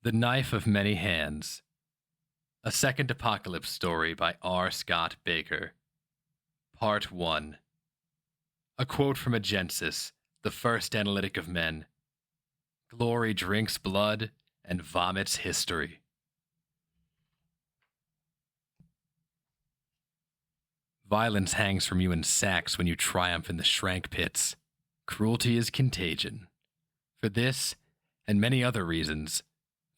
The Knife of Many Hands. A Second Apocalypse Story by R Scott Bakker. Part 1. A quote from Agensis, the first analytic of men. Glory drinks blood and vomits history. Violence hangs from you in sacks when you triumph in the Sranc Pits. Cruelty is contagion. For this, and many other reasons,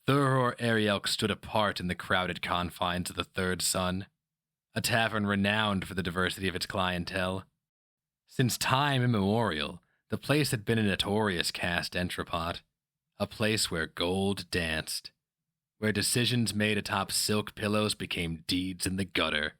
Thurror Eryelk stood apart in the crowded confines of the Third Sun, a tavern renowned for the diversity of its clientele. Since time immemorial, the place had been a notorious caste entrepot, a place where gold danced, where decisions made atop silk pillows became deeds in the gutter.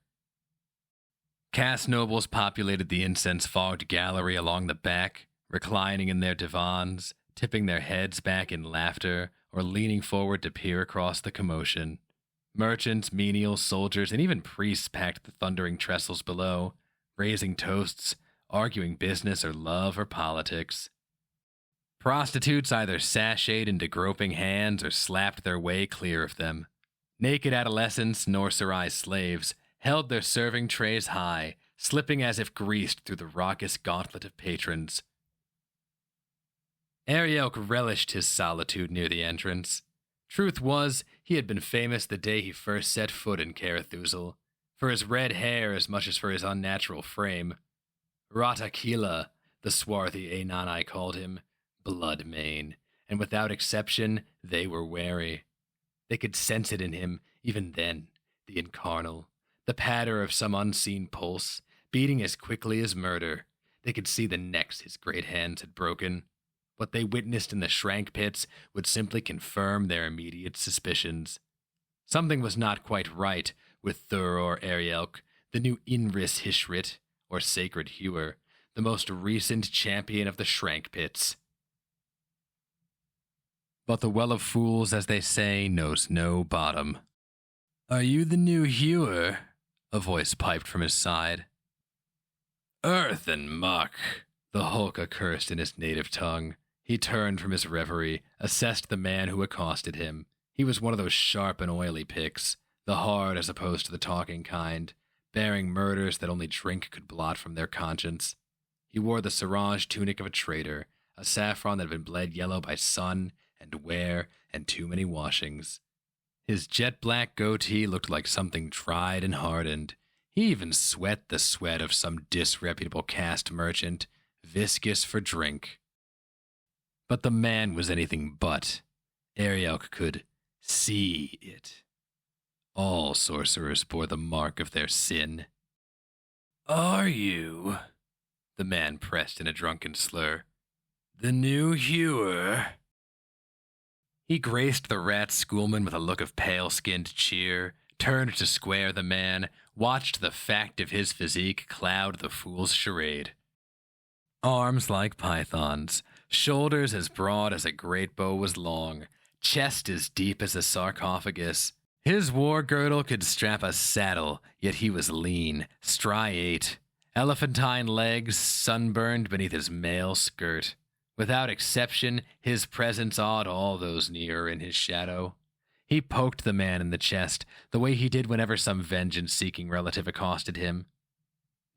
Caste nobles populated the incense-fogged gallery along the back, reclining in their divans, tipping their heads back in laughter, or leaning forward to peer across the commotion. Merchants, menials, soldiers, and even priests packed the thundering trestles below, raising toasts, arguing business or love or politics. Prostitutes either sashayed into groping hands or slapped their way clear of them. Naked adolescents, Norserized slaves, held their serving trays high, slipping as if greased through the raucous gauntlet of patrons. Eryelk relished his solitude near the entrance. Truth was, he had been famous the day he first set foot in Carythusal, for his red hair as much as for his unnatural frame. Ratakila, the swarthy Ainani called him, Bloodmane, and without exception, they were wary. They could sense it in him, even then, the incarnal, the patter of some unseen pulse, beating as quickly as murder. They could see the necks his great hands had broken. What they witnessed in the Sranc Pits would simply confirm their immediate suspicions. Something was not quite right with Thurror Eryelk, the new Inris Hishrit, or Sacred Hewer, the most recent champion of the Sranc Pits. But the Well of Fools, as they say, knows no bottom. "Are you the new Hewer?" a voice piped from his side. "Earth and muck," the Holca cursed in his native tongue. He turned from his reverie, assessed the man who accosted him. He was one of those sharp and oily picks, the hard as opposed to the talking kind, bearing murders that only drink could blot from their conscience. He wore the serage tunic of a trader, a saffron that had been bled yellow by sun and wear and too many washings. His jet-black goatee looked like something dried and hardened. He even sweat the sweat of some disreputable caste merchant, viscous for drink. But the man was anything but. Eryelk could see it. All sorcerers bore the mark of their sin. "Are you," the man pressed in a drunken slur, "the new Hewer?" He graced the rat schoolman with a look of pale-skinned cheer, turned to square the man, watched the fact of his physique cloud the fool's charade. Arms like pythons, shoulders as broad as a great bow was long, chest as deep as a sarcophagus. His war girdle could strap a saddle, yet he was lean, striate, elephantine legs sunburned beneath his mail skirt. Without exception, his presence awed all those near in his shadow. He poked the man in the chest, the way he did whenever some vengeance-seeking relative accosted him.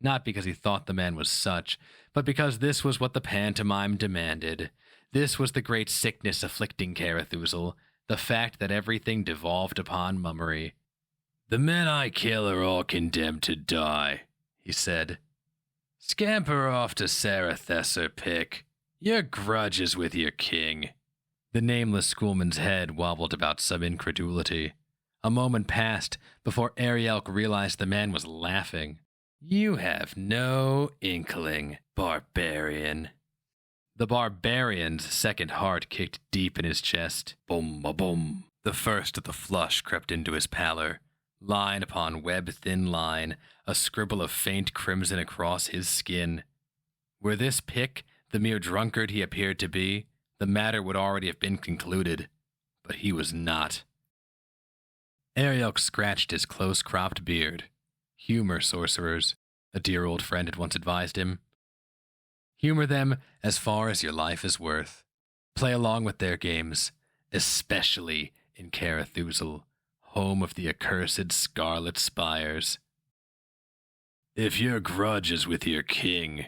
Not because he thought the man was such, but because this was what the pantomime demanded. This was the great sickness afflicting Carythusal, the fact that everything devolved upon mummery. "The men I kill are all condemned to die," he said. "Scamper off to Carythusal or pick. Your grudge is with your king." The nameless schoolman's head wobbled about some incredulity. A moment passed before Eryelk realized the man was laughing. "You have no inkling, barbarian." The barbarian's second heart kicked deep in his chest. Boom-a-boom. The first of the flush crept into his pallor. Line upon web-thin line, a scribble of faint crimson across his skin. Were this pick the mere drunkard he appeared to be, the matter would already have been concluded. But he was not. Eryelk scratched his close-cropped beard. Humor sorcerers, a dear old friend had once advised him. Humor them as far as your life is worth. Play along with their games, especially in Carythusal, home of the accursed Scarlet Spires. If your grudge is with your king,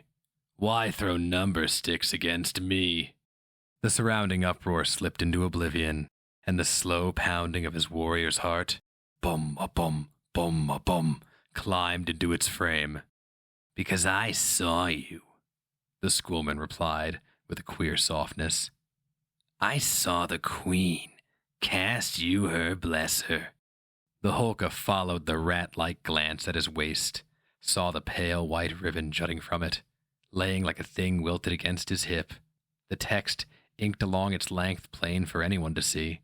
why throw number sticks against me? The surrounding uproar slipped into oblivion, and the slow pounding of his warrior's heart, bum-a-bum, bum-a-bum, climbed into its frame. Because I saw you, the schoolman replied with a queer softness. I saw the queen cast you her bless her. The Holca followed the rat-like glance at his waist, saw the pale white ribbon jutting from it, laying like a thing wilted against his hip, the text inked along its length plain for anyone to see.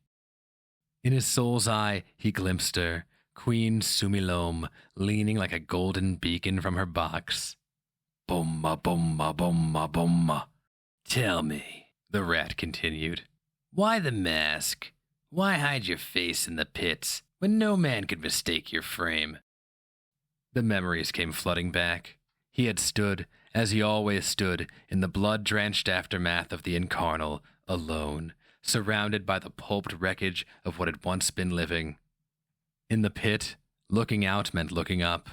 In his soul's eye he glimpsed her, Queen Sumilome, leaning like a golden beacon from her box. Bumma, bumma, bumma, bumma. Tell me, the rat continued, why the mask? Why hide your face in the pits when no man could mistake your frame? The memories came flooding back. He had stood, as he always stood, in the blood-drenched aftermath of the Incarnal, alone, surrounded by the pulped wreckage of what had once been living. In the pit, looking out meant looking up.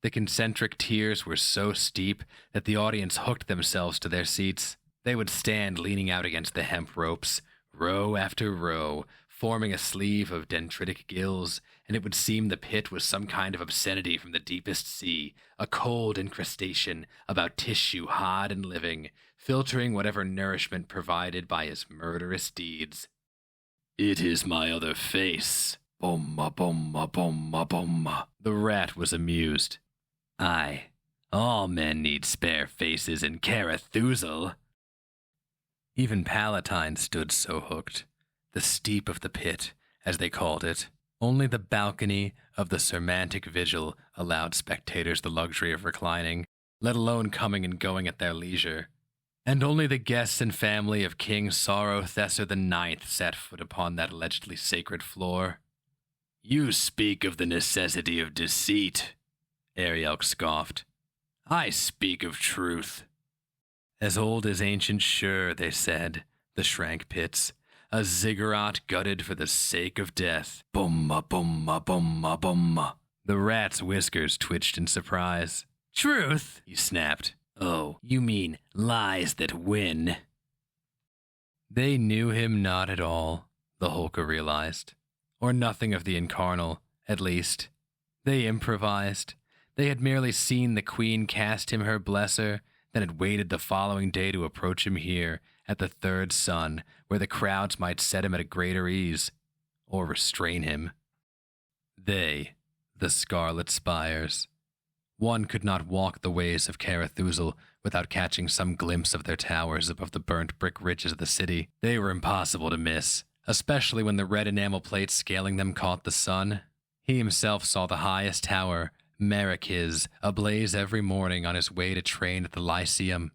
The concentric tiers were so steep that the audience hooked themselves to their seats. They would stand leaning out against the hemp ropes, row after row, forming a sleeve of dendritic gills, and it would seem the pit was some kind of obscenity from the deepest sea, a cold incrustation about tissue hard and living, filtering whatever nourishment provided by his murderous deeds. It is my other face. Bomma, bomma, bomma, bomma. The rat was amused. Aye, all men need spare faces in Carythusal. Even Palatine stood so hooked. The steep of the pit, as they called it. Only the balcony of the Sermantic Vigil allowed spectators the luxury of reclining, let alone coming and going at their leisure. And only the guests and family of King Sranc the IX set foot upon that allegedly sacred floor. You speak of the necessity of deceit, Eryelk scoffed. I speak of truth. As old as ancient Shur, they said, the Sranc Pits, a ziggurat gutted for the sake of death. Bumma, bumma, bumma, bumma. The rat's whiskers twitched in surprise. Truth, he snapped. Oh, you mean lies that win. They knew him not at all, the Holca realized. Or nothing of the Incarnal, at least. They improvised. They had merely seen the queen cast him her blesser, then had waited the following day to approach him here, at the third sun, where the crowds might set him at a greater ease, or restrain him. They, the Scarlet Spires. One could not walk the ways of Carythusal without catching some glimpse of their towers above the burnt brick ridges of the city. They were impossible to miss, especially when the red enamel plates scaling them caught the sun. He himself saw the highest tower, Maracus, ablaze every morning on his way to train at the Lyceum.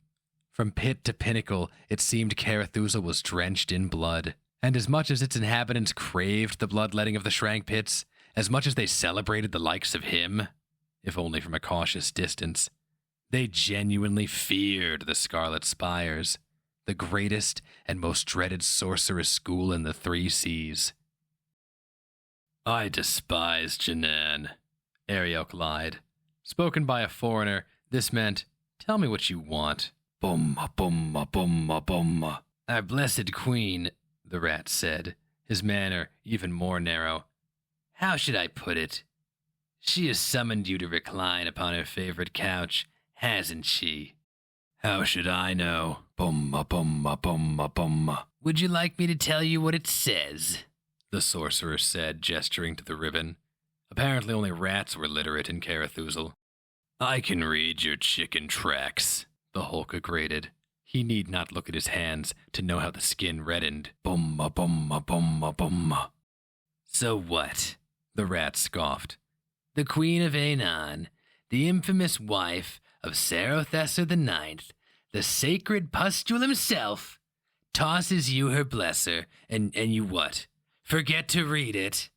From pit to pinnacle, it seemed Carythusal was drenched in blood. And as much as its inhabitants craved the bloodletting of the Sranc Pits, as much as they celebrated the likes of him, if only from a cautious distance, they genuinely feared the Scarlet Spires, the greatest and most dreaded sorceress school in the 3 seas. I despise Janan, Eryelk lied. Spoken by a foreigner, this meant, tell me what you want. Bumma, bumma, bumma, bumma. Our blessed queen, the rat said, his manner even more narrow. How should I put it? She has summoned you to recline upon her favorite couch, hasn't she? How should I know? Bumma, bumma, bumma, bumma. Would you like me to tell you what it says? The sorcerer said, gesturing to the ribbon. Apparently only rats were literate in Carythusal. I can read your chicken tracks, the Holca grated. He need not look at his hands to know how the skin reddened. Bumma, bumma, bumma, bumma. So what? The rat scoffed. The Queen of Aenon, the infamous wife of Sranc the IX, the sacred pustule himself, tosses you her blesser, and you what? Forget to read it.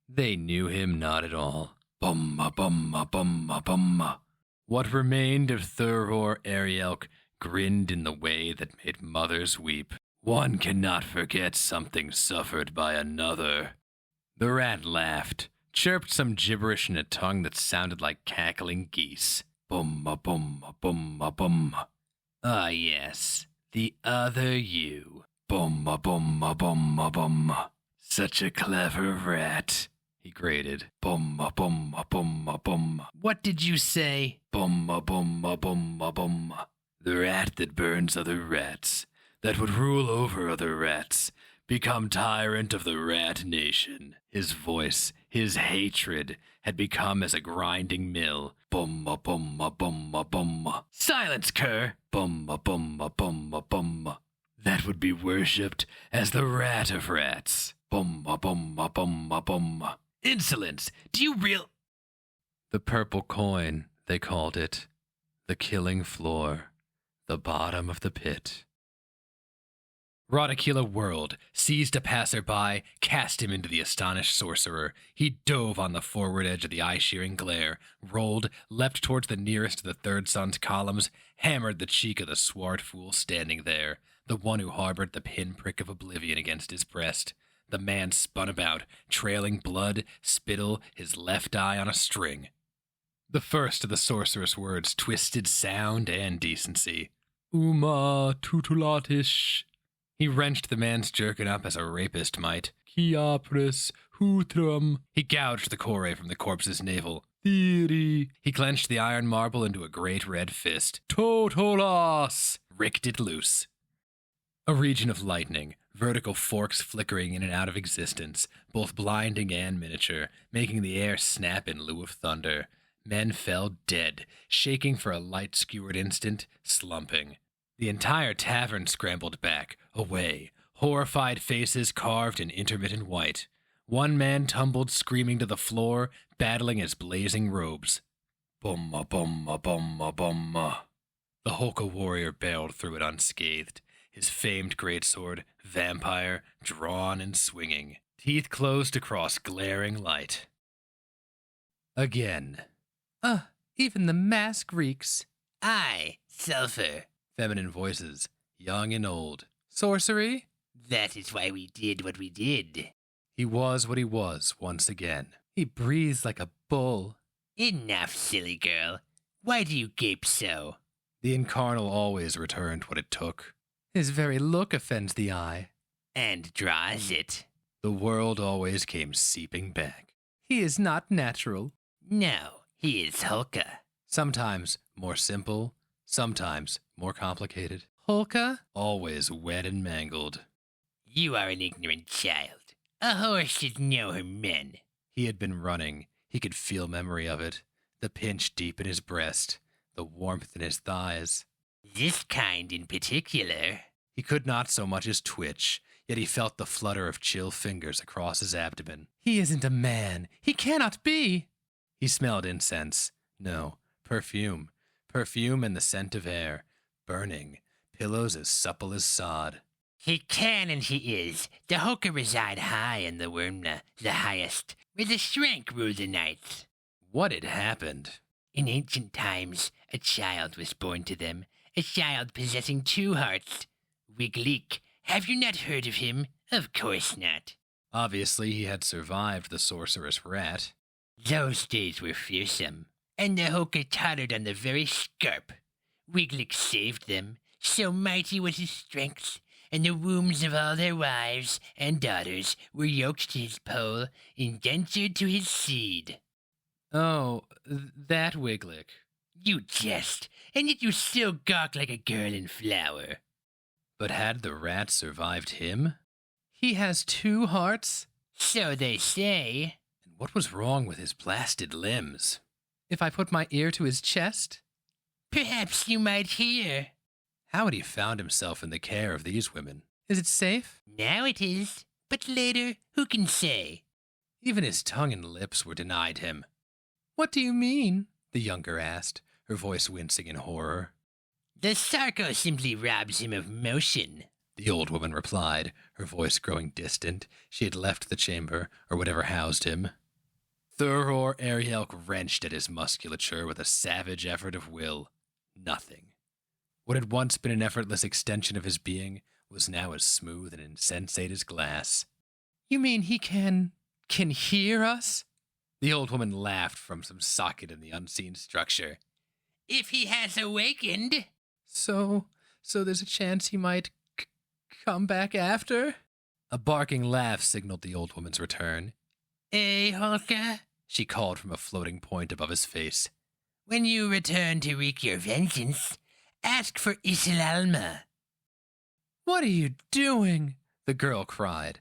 They knew him not at all. Bumma, bumma, bumma, bumma. What remained of Thurror Eryelk grinned in the way that made mothers weep. One cannot forget something suffered by another. The rat laughed, chirped some gibberish in a tongue that sounded like cackling geese. Bum-a-bum-a-bum-a-bum. Ah, yes, the other you. Bum-a-bum-a-bum-a-bum. Such a clever rat, he grated. Bum-a-bum-a-bum-a-bum. What did you say? Bum-a-bum-a-bum-a-bum. The rat that burns other rats, that would rule over other rats, become tyrant of the rat nation. His voice, his hatred, had become as a grinding mill. Bum-a-bum-a-bum-a-bum. Silence, cur! Bum-a-bum-a-bum-a-bum. That would be worshipped as the rat of rats. Bum-a-bum-a-bum-a-bum. Insolence! Do you The purple coin, they called it. The killing floor. The bottom of the pit. Rodakila whirled, seized a passerby, cast him into the astonished sorcerer. He dove on the forward edge of the eye-shearing glare, rolled, leapt towards the nearest of the third sun's columns, hammered the cheek of the swart fool standing there, the one who harbored the pinprick of oblivion against his breast. The man spun about, trailing blood, spittle, his left eye on a string. The first of the sorceress words twisted sound and decency. Uma tutulatish. He wrenched the man's jerkin up as a rapist might. Chiapris hutrum. He gouged the core from the corpse's navel. Theory. He clenched the iron marble into a great red fist. Totolas! Ricked it loose. A region of lightning, vertical forks flickering in and out of existence, both blinding and miniature, making the air snap in lieu of thunder. Men fell dead, shaking for a light-skewered instant, slumping. The entire tavern scrambled back, away, horrified faces carved in intermittent white. One man tumbled screaming to the floor, battling his blazing robes. Bumma-bumma-bumma-bumma. The Holca warrior barreled through it unscathed, his famed greatsword, vampire, drawn and swinging, teeth closed across glaring light. Again. Even the mask reeks. Aye, sulphur. Feminine voices, young and old. Sorcery? That is why we did what we did. He was what he was once again. He breathes like a bull. Enough, silly girl. Why do you gape so? The incarnal always returned what it took. His very look offends the eye. And draws it. The world always came seeping back. He is not natural. No, he is Holca. Sometimes more simple, sometimes more complicated. Holca? Always wet and mangled. You are an ignorant child. A horse should know her men. He had been running. He could feel memory of it. The pinch deep in his breast. The warmth in his thighs. This kind in particular. He could not so much as twitch, yet he felt the flutter of chill fingers across his abdomen. He isn't a man. He cannot be. He smelled incense. No, perfume. Perfume and the scent of air. Burning. Pillows as supple as sod. He can and he is. The Holca reside high in the Wyrmna, the highest, where the Sranc rule the nights. What had happened? In ancient times, a child was born to them, a child possessing 2 hearts. Wiggleek, have you not heard of him? Of course not. Obviously, he had survived the sorceress rat. Those days were fearsome, and the Holca tottered on the very scarp. Wiggleek saved them, so mighty was his strength, and the wombs of all their wives and daughters were yoked to his pole, indentured to his seed. Oh, that Wiggleek. You jest, and yet you still gawk like a girl in flower. But had the rat survived him? He has 2 hearts? So they say. And what was wrong with his blasted limbs? If I put my ear to his chest? Perhaps you might hear. How had he found himself in the care of these women? Is it safe? Now it is, but later, who can say? Even his tongue and lips were denied him. What do you mean? The younger asked, her voice wincing in horror. The Sarko simply robs him of motion, the old woman replied, her voice growing distant. She had left the chamber, or whatever housed him. Thurror Eryelk wrenched at his musculature with a savage effort of will. Nothing. What had once been an effortless extension of his being was now as smooth and insensate as glass. You mean he can hear us? The old woman laughed from some socket in the unseen structure. If he has awakened. So there's a chance he might come back after? A barking laugh signaled the old woman's return. Holca, she called from a floating point above his face. When you return to wreak your vengeance, ask for Isilalma. What are you doing? The girl cried.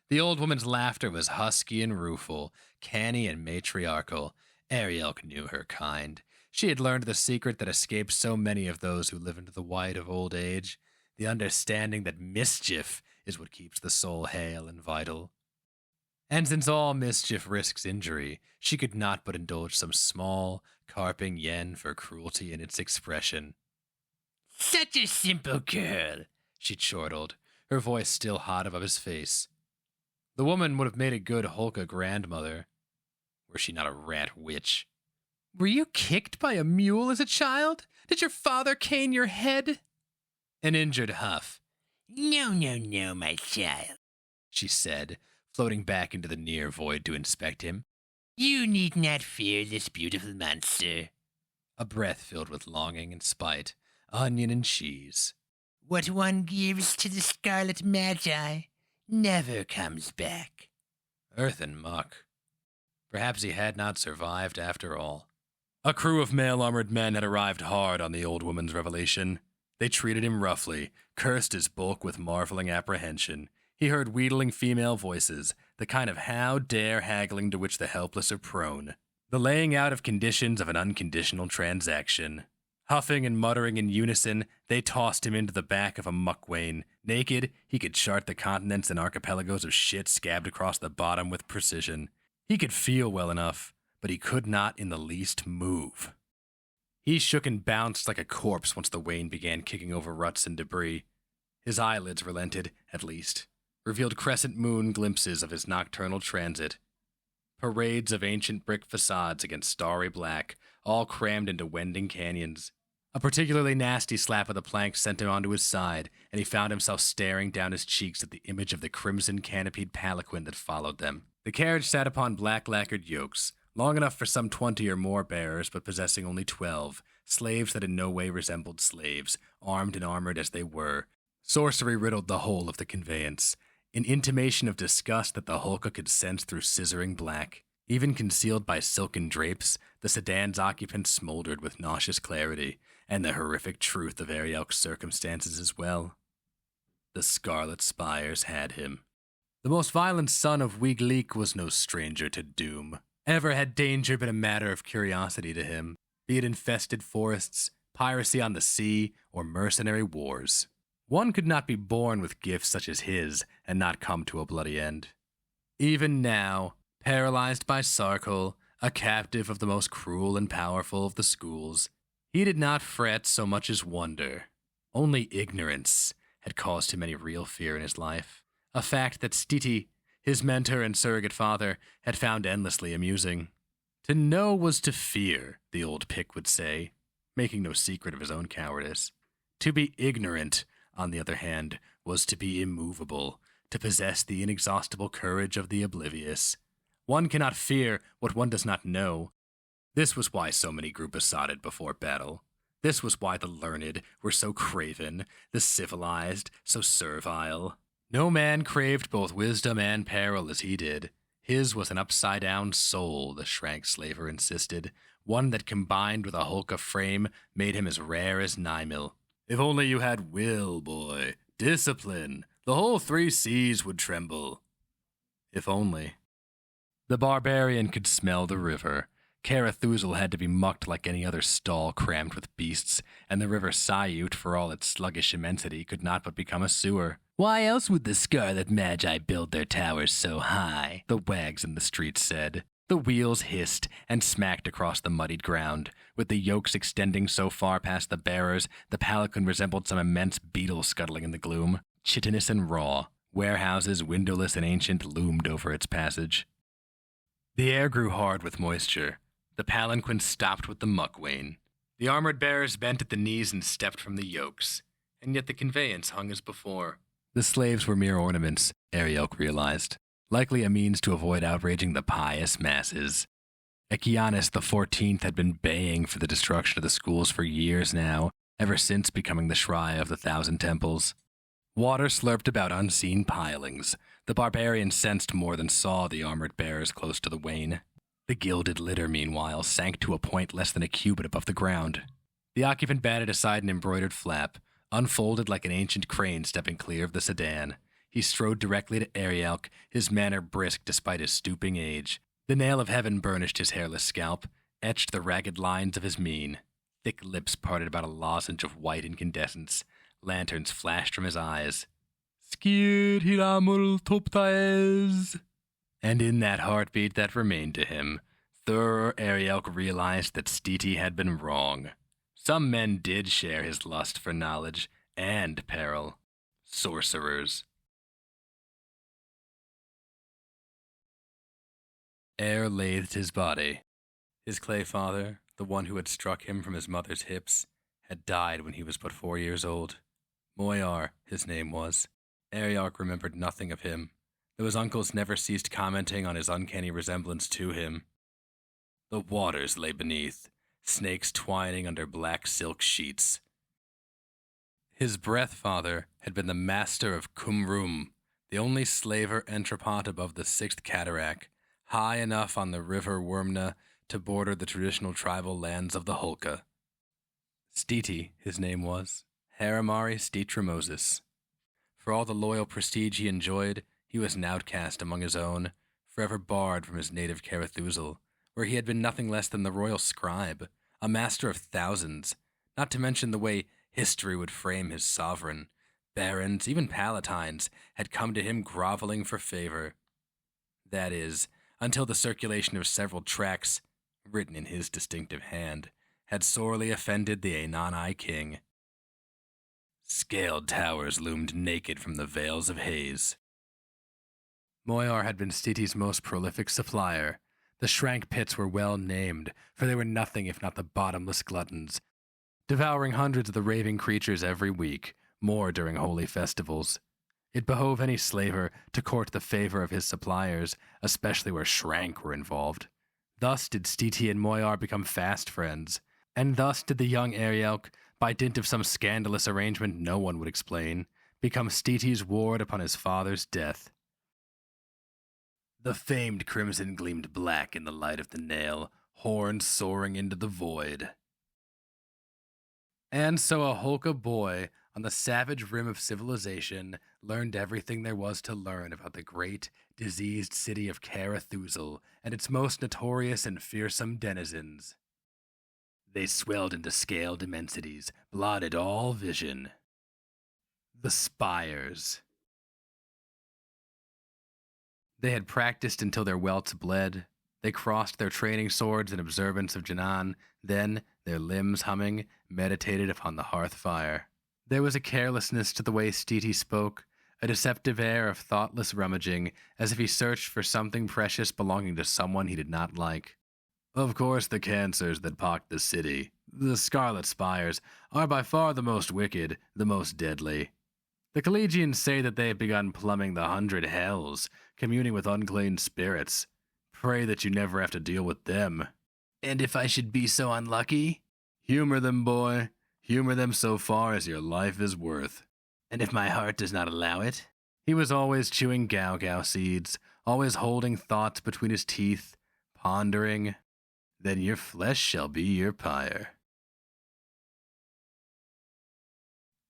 The old woman's laughter was husky and rueful, canny and matriarchal. Eryelk knew her kind. She had learned the secret that escapes so many of those who live into the white of old age, the understanding that mischief is what keeps the soul hale and vital. And since all mischief risks injury, she could not but indulge some small, carping yen for cruelty in its expression. Such a simple girl, she chortled, her voice still hot above his face. The woman would have made a good Holca grandmother, were she not a rat witch. Were you kicked by a mule as a child? Did your father cane your head? An injured huff. No, my child, she said, floating back into the near void to inspect him. You need not fear this beautiful monster. A breath filled with longing and spite, onion and cheese. What one gives to the scarlet magi never comes back. Earth and muck. Perhaps he had not survived after all. A crew of mail-armored men had arrived hard on the old woman's revelation. They treated him roughly, cursed his bulk with marveling apprehension. He heard wheedling female voices, the kind of how dare haggling to which the helpless are prone. The laying out of conditions of an unconditional transaction. Huffing and muttering in unison, they tossed him into the back of a muckwain. Naked, he could chart the continents and archipelagos of shit scabbed across the bottom with precision. He could feel well enough, but he could not in the least move. He shook and bounced like a corpse once the wain began kicking over ruts and debris. His eyelids relented, at least, revealed crescent moon glimpses of his nocturnal transit. Parades of ancient brick facades against starry black, all crammed into wending canyons. A particularly nasty slap of the plank sent him onto his side, and he found himself staring down his cheeks at the image of the crimson canopied palanquin that followed them. The carriage sat upon black lacquered yokes, long enough for some 20 or more bearers, but possessing only 12, slaves that in no way resembled slaves, armed and armored as they were. Sorcery riddled the whole of the conveyance, an intimation of disgust that the Holca could sense through scissoring black. Even concealed by silken drapes, the sedan's occupants smoldered with nauseous clarity, and the horrific truth of Eryelk's circumstances as well. The Scarlet Spires had him. The most violent son of Weegleek was no stranger to doom. Ever had danger been a matter of curiosity to him, be it infested forests, piracy on the sea, or mercenary wars. One could not be born with gifts such as his and not come to a bloody end. Even now, paralyzed by Sarkle, a captive of the most cruel and powerful of the schools, he did not fret so much as wonder. Only ignorance had caused him any real fear in his life, a fact that Stiti, his mentor and surrogate father, had found endlessly amusing. To know was to fear, the old Pick would say, making no secret of his own cowardice. To be ignorant, on the other hand, was to be immovable, to possess the inexhaustible courage of the oblivious. One cannot fear what one does not know. This was why so many grew besotted before battle. This was why the learned were so craven, the civilized so servile. No man craved both wisdom and peril as he did. His was an upside-down soul, the Sranc slaver insisted, one that combined with a Holca frame made him as rare as Nymil. If only you had will, boy, discipline, the whole 3 seas would tremble. If only. The barbarian could smell the river. Carythusal had to be mucked like any other stall crammed with beasts, and the river Sayut, for all its sluggish immensity, could not but become a sewer. Why else would the Scarlet Magi build their towers so high? The wags in the streets said. The wheels hissed and smacked across the muddied ground. With the yokes extending so far past the bearers, the palanquin resembled some immense beetle scuttling in the gloom. Chitinous and raw, warehouses, windowless and ancient, loomed over its passage. The air grew hard with moisture. The palanquin stopped with the muckwain. The armored bearers bent at the knees and stepped from the yokes, and yet the conveyance hung as before. The slaves were mere ornaments, Eryelk realized, likely a means to avoid outraging the pious masses. Ekianis XIV had been baying for the destruction of the schools for years now, ever since becoming the Shrine of the Thousand Temples. Water slurped about unseen pilings. The barbarian sensed more than saw the armored bearers close to the wain. The gilded litter, meanwhile, sank to a point less than a cubit above the ground. The occupant batted aside an embroidered flap, unfolded like an ancient crane stepping clear of the sedan. He strode directly to Eryelk, his manner brisk despite his stooping age. The nail of heaven burnished his hairless scalp, etched the ragged lines of his mien. Thick lips parted about a lozenge of white incandescence. Lanterns flashed from his eyes. Skir hiramul toptaez. And in that heartbeat that remained to him, Thurror Eryelk realized that Stiti had been wrong. Some men did share his lust for knowledge and peril. Sorcerers. Air lathed his body. His clay father, the one who had struck him from his mother's hips, had died when he was but 4 years old. Moyar, his name was. Eryelk remembered nothing of him, though his uncles never ceased commenting on his uncanny resemblance to him. The waters lay beneath, snakes twining under black silk sheets. His breath-father had been the master of Qumrum, the only slaver entrepot above the 6th cataract, high enough on the river Wormna to border the traditional tribal lands of the Holca. Stiti, his name was, Haramari Stitramosis. For all the loyal prestige he enjoyed, he was an outcast among his own, forever barred from his native Carythusal, where he had been nothing less than the royal scribe, a master of thousands, not to mention the way history would frame his sovereign. Barons, even palatines, had come to him groveling for favor. That is, until the circulation of several tracts, written in his distinctive hand, had sorely offended the Anani king. Scaled towers loomed naked from the veils of haze. Moyar had been Stiti's most prolific supplier. The Sranc Pits were well named, for they were nothing if not the bottomless gluttons, devouring hundreds of the raving creatures every week, more during holy festivals. It behove any slaver to court the favor of his suppliers, especially where Sranc were involved. Thus did Stiti and Moyar become fast friends, and thus did the young Eryelk, by dint of some scandalous arrangement no one would explain, become Stiti's ward upon his father's death. The famed crimson gleamed black in the light of the nail, horns soaring into the void. And so a Holca boy, on the savage rim of civilization, learned everything there was to learn about the great, diseased city of Carythusal and its most notorious and fearsome denizens. They swelled into scaled immensities, blotted all vision. The spires. They had practiced until their welts bled. They crossed their training swords in observance of Janan, then, their limbs humming, meditated upon the hearth fire. There was a carelessness to the way Stiti spoke, a deceptive air of thoughtless rummaging, as if he searched for something precious belonging to someone he did not like. Of course, the cancers that pocked the city, the scarlet spires, are by far the most wicked, the most deadly. The collegians say that they have begun plumbing the 100 hells, communing with unclean spirits. Pray that you never have to deal with them. And if I should be so unlucky? Humor them, boy. Humor them so far as your life is worth. And if my heart does not allow it? He was always chewing gao-gao seeds, always holding thoughts between his teeth, pondering. Then your flesh shall be your pyre.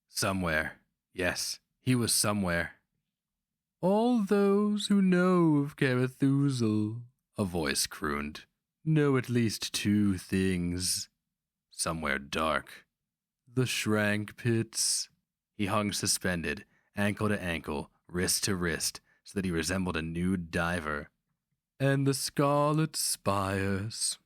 Somewhere. Yes, he was somewhere. All those who know of Carythusal, a voice crooned, know at least 2 things. Somewhere dark. The Sranc Pits. He hung suspended, ankle to ankle, wrist to wrist, so that he resembled a nude diver. And the scarlet spires.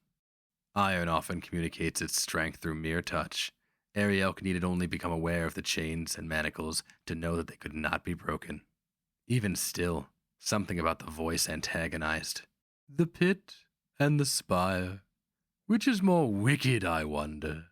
Iron often communicates its strength through mere touch. Eryelk needed only become aware of the chains and manacles to know that they could not be broken. Even still, something about the voice antagonized. The pit and the spire. Which is more wicked, I wonder?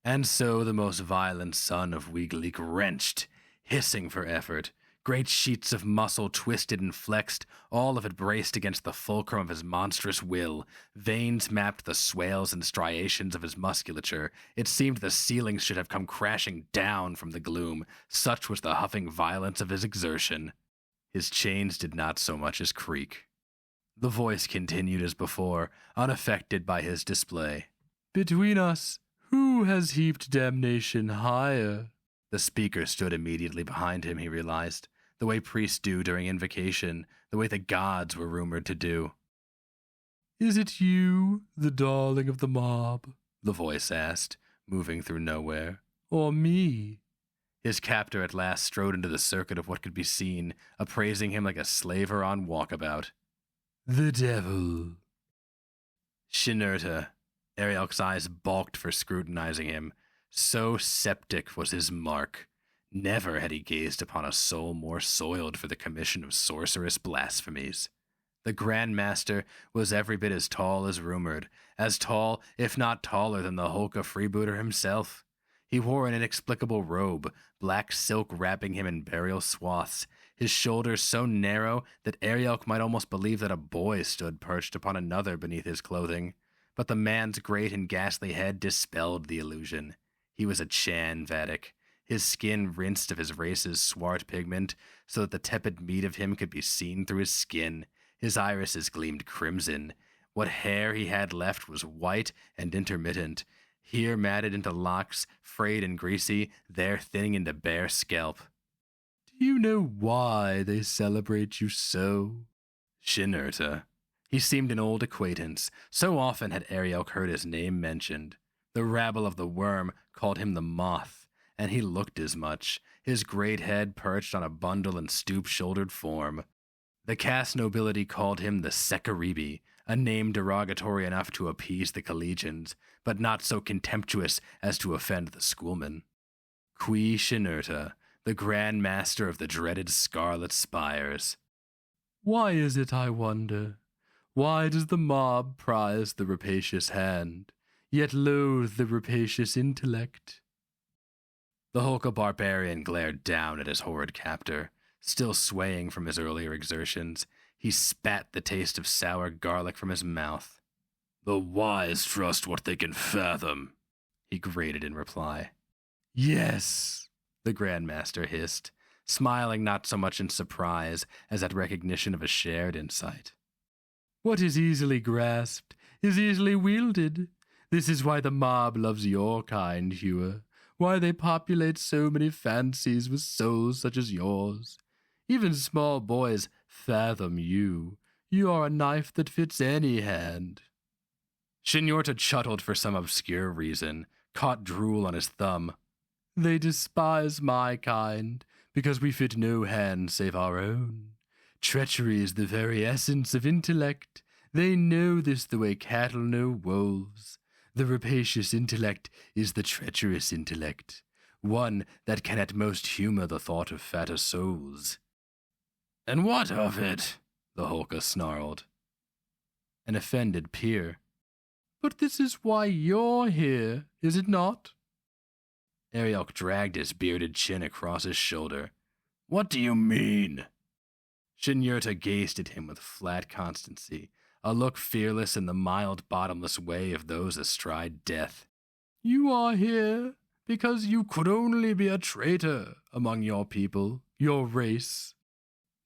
And so the most violent son of Weegleek wrenched, hissing for effort, Great sheets of muscle twisted and flexed, all of it braced against the fulcrum of his monstrous will. Veins mapped the swales and striations of his musculature. It seemed the ceilings should have come crashing down from the gloom, such was the huffing violence of his exertion. His chains did not so much as creak. The voice continued as before, unaffected by his display. "Between us, who has heaped damnation higher?" The speaker stood immediately behind him, he realized, the way priests do during invocation, the way the gods were rumored to do. "Is it you, the darling of the mob?" the voice asked, moving through nowhere. "Or me?" His captor at last strode into the circuit of what could be seen, appraising him like a slaver on walkabout. "The devil." Shinurta. Eryelk's eyes balked for scrutinizing him. So septic was his mark. Never had he gazed upon a soul more soiled for the commission of sorcerous blasphemies. The Grand Master was every bit as tall as rumored, as tall, if not taller, than the Holca freebooter himself. He wore an inexplicable robe, black silk wrapping him in burial swaths, his shoulders so narrow that Eryelk might almost believe that a boy stood perched upon another beneath his clothing. But the man's great and ghastly head dispelled the illusion. He was a Chan Vatic, his skin rinsed of his race's swart pigment, so that the tepid meat of him could be seen through his skin. His irises gleamed crimson. What hair he had left was white and intermittent, here matted into locks, frayed and greasy, there thinning into bare scalp. "Do you know why they celebrate you so?" Shinurta. He seemed an old acquaintance. So often had Eryelk heard his name mentioned. The rabble of the Worm called him the Moth, and he looked as much, his great head perched on a bundle and stoop-shouldered form. The caste nobility called him the Sekaribi, a name derogatory enough to appease the collegians, but not so contemptuous as to offend the schoolmen. Qui Shinurta, the Grand Master of the dreaded Scarlet Spires. "Why is it, I wonder? Why does the mob prize the rapacious hand, yet loathe the rapacious intellect?" The Holca barbarian glared down at his horrid captor. Still swaying from his earlier exertions, he spat the taste of sour garlic from his mouth. "The wise trust what they can fathom," he grated in reply. "Yes," the Grand Master hissed, smiling not so much in surprise as at recognition of a shared insight. "What is easily grasped is easily wielded. This is why the mob loves your kind, Hewer, why they populate so many fancies with souls such as yours. Even small boys fathom you. You are a knife that fits any hand." Shinurta chuttled for some obscure reason, caught drool on his thumb. "They despise my kind, because we fit no hand save our own. Treachery is the very essence of intellect. They know this the way cattle know wolves. The rapacious intellect is the treacherous intellect, one that can at most humor the thought of fatter souls." "And what of it?" the Holca snarled. An offended peer. "But this is why you're here, is it not?" Eryelk dragged his bearded chin across his shoulder. "What do you mean?" Shinurta gazed at him with flat constancy, a look fearless in the mild, bottomless way of those astride death. "You are here because you could only be a traitor among your people, your race."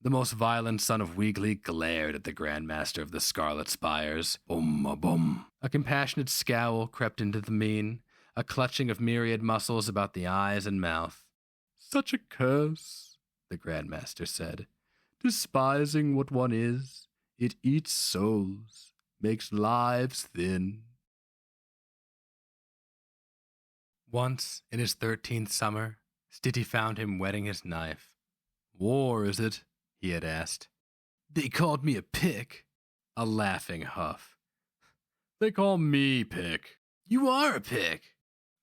The most violent son of Weagley glared at the Grand Master of the Scarlet Spires. Bum-a-bum. A compassionate scowl crept into the mien, a clutching of myriad muscles about the eyes and mouth. "Such a curse," the Grand Master said. "Despising what one is, it eats souls, makes lives thin." Once, in his 13th summer, Stitty found him whetting his knife. "War, is it?" he had asked. "They called me a pick." A laughing huff. "They call me pick." "You are a pick."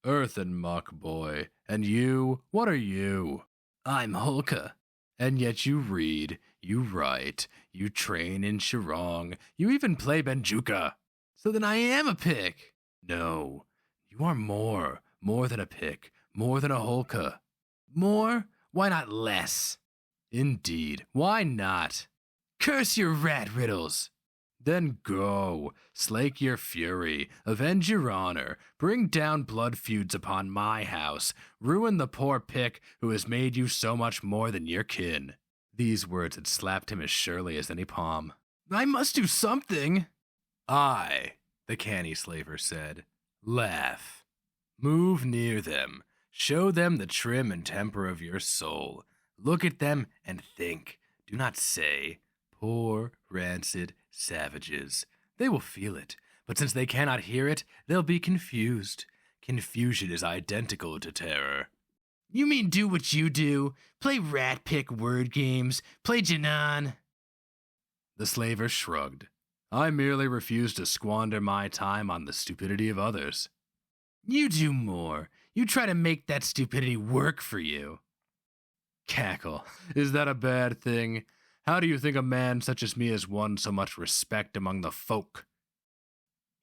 "Earth and muck, boy. And you, what are you?" "I'm Holca." "And yet you read, you write, you train in Sharong, you even play Benjuka." "So then I am a pick." "No, you are more than a pick, more than a Holca." "More? Why not less?" Indeed, why not? Curse your rat riddles! Then go, slake your fury, avenge your honor, bring down blood feuds upon my house, ruin the poor pick who has made you so much more than your kin. These words had slapped him as surely as any palm. I must do something. I, the canny slaver said, laugh. Move near them. Show them the trim and temper of your soul. Look at them and think. Do not say, poor, rancid savages. They will feel it, but since they cannot hear it, they'll be confused. Confusion is identical to terror. You mean do what you do? Play rat pick word games? Play Janan? The slaver shrugged. I merely refuse to squander my time on the stupidity of others. You do more. You try to make that stupidity work for you. Cackle. Is that a bad thing? How do you think a man such as me has won so much respect among the folk?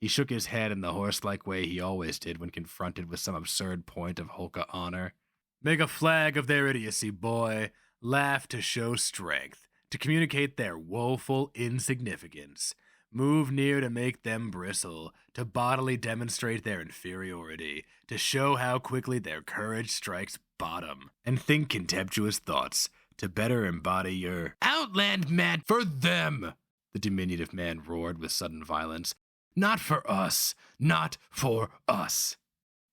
He shook his head in the horse-like way he always did when confronted with some absurd point of Holca honor. Make a flag of their idiocy, boy. Laugh to show strength, to communicate their woeful insignificance. Move near to make them bristle, to bodily demonstrate their inferiority, to show how quickly their courage strikes bottom, and think contemptuous thoughts, to better embody your outland mad for them, the diminutive man roared with sudden violence. Not for us, not for us.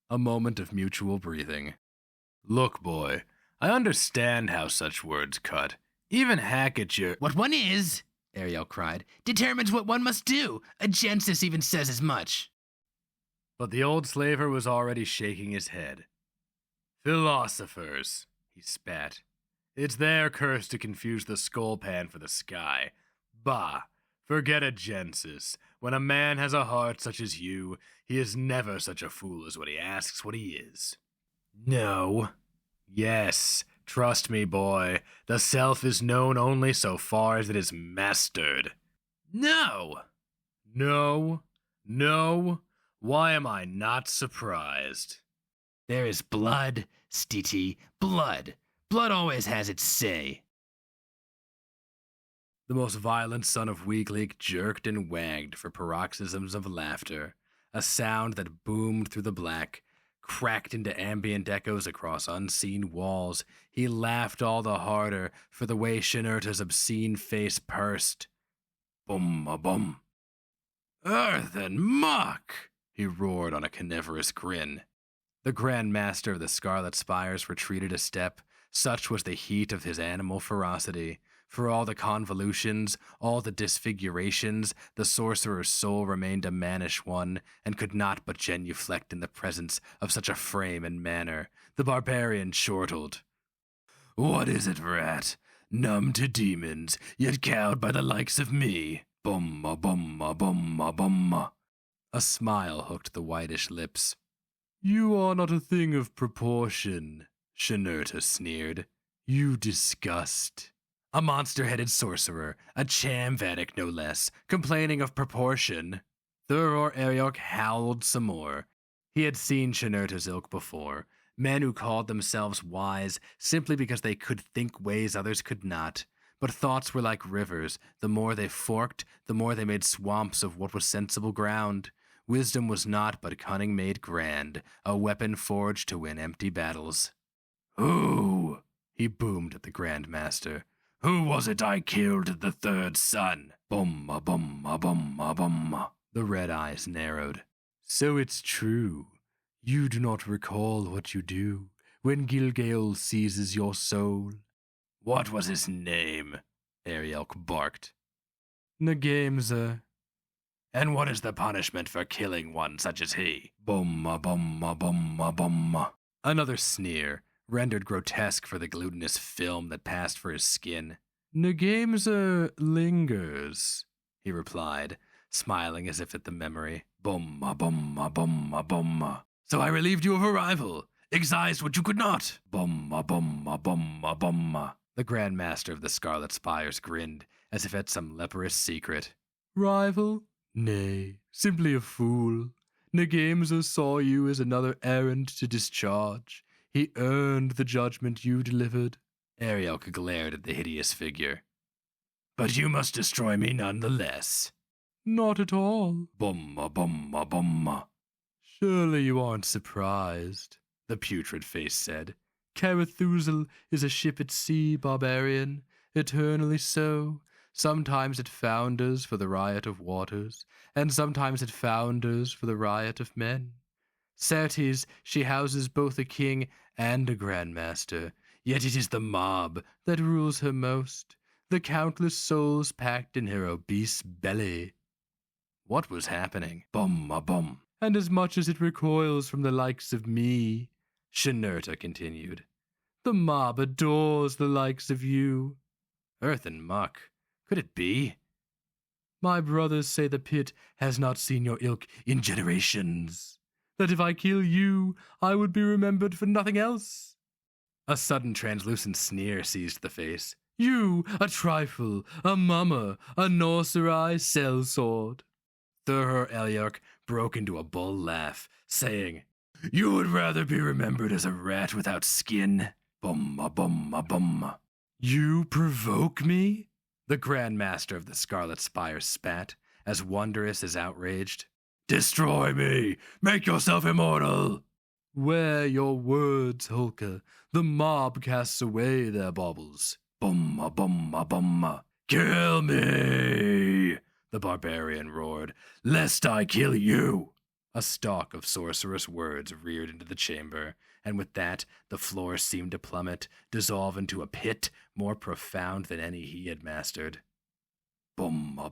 A moment of mutual breathing. Look, boy, I understand how such words cut. Even hack at your— What one is, Eryelk cried, determines what one must do. A Gensis even says as much. But the old slaver was already shaking his head. Philosophers, he spat. It's their curse to confuse the skull pan for the sky. Bah, forget a Gensis. When a man has a heart such as you, he is never such a fool as when he asks what he is. No. Yes, trust me, boy. The self is known only so far as it is mastered. No. No. No. Why am I not surprised? There is blood, Stiti, blood. Blood always has its say. The most violent son of Weakleek jerked and wagged for paroxysms of laughter, a sound that boomed through the black, cracked into ambient echoes across unseen walls. He laughed all the harder for the way Shinerta's obscene face pursed. Bum-a-bum. Earth and muck! He roared on a carnivorous grin. The Grand Master of the Scarlet Spires retreated a step. Such was the heat of his animal ferocity. For all the convolutions, all the disfigurations, the sorcerer's soul remained a mannish one, and could not but genuflect in the presence of such a frame and manner. The barbarian chortled. What is it, rat? Numb to demons, yet cowed by the likes of me. Bum-a-bum-a-bum-a-bum. A smile hooked the whitish lips. You are not a thing of proportion, Shinerta sneered. You disgust. A monster-headed sorcerer, a chamvatic no less, complaining of proportion. Thurror Eryelk howled some more. He had seen Shinerta's ilk before, men who called themselves wise simply because they could think ways others could not. But thoughts were like rivers. The more they forked, the more they made swamps of what was sensible ground. Wisdom was not but cunning made grand, a weapon forged to win empty battles. Who? He boomed at the Grand Master. Who was it I killed the third son? Bum-a-bum-a-bum-a-bum. The red eyes narrowed. So it's true. You do not recall what you do when Gilgael seizes your soul. What was his name? Eryelk barked. Nagamza. And what is the punishment for killing one such as he? Bum-a-bum-a-bum-a-bum. Another sneer, rendered grotesque for the glutinous film that passed for his skin. Nagamza lingers, he replied, smiling as if at the memory. Bum-a-bum-a-bum-a-bum. So I relieved you of a rival, excised what you could not. Bum-a-bum-a-bum-a-bum. The Grand Master of the Scarlet Spires grinned, as if at some leprous secret. Rival? Nay, simply a fool. Nagamza saw you as another errand to discharge. He earned the judgment you delivered. Eryelk glared at the hideous figure. But you must destroy me nonetheless. Not at all. Bumma, bumma, bumma. Surely you aren't surprised, the putrid face said. Carythusal is a ship at sea, barbarian, eternally so. Sometimes it founders for the riot of waters, and sometimes it founders for the riot of men. Certes, she houses both a king and a grandmaster, yet it is the mob that rules her most, the countless souls packed in her obese belly. What was happening? Bum-a-bum. And as much as it recoils from the likes of me, Shinerta continued, the mob adores the likes of you. Earth and muck. Could it be? My brothers say the pit has not seen your ilk in generations. That if I kill you, I would be remembered for nothing else. A sudden translucent sneer seized the face. You, a trifle, a mummer, a Norserai sellsword. Thurror Eryelk broke into a bull laugh, saying, You would rather be remembered as a rat without skin? Bumma. You provoke me? The Grand Master of the Scarlet Spire spat, as wondrous as outraged. Destroy me! Make yourself immortal! Wear your words, Holca. The mob casts away their baubles. Bumma. Kill me! The barbarian roared, lest I kill you! A stalk of sorcerous words reared into the chamber, and with that the floor seemed to plummet, dissolve into a pit more profound than any he had mastered. Bumma.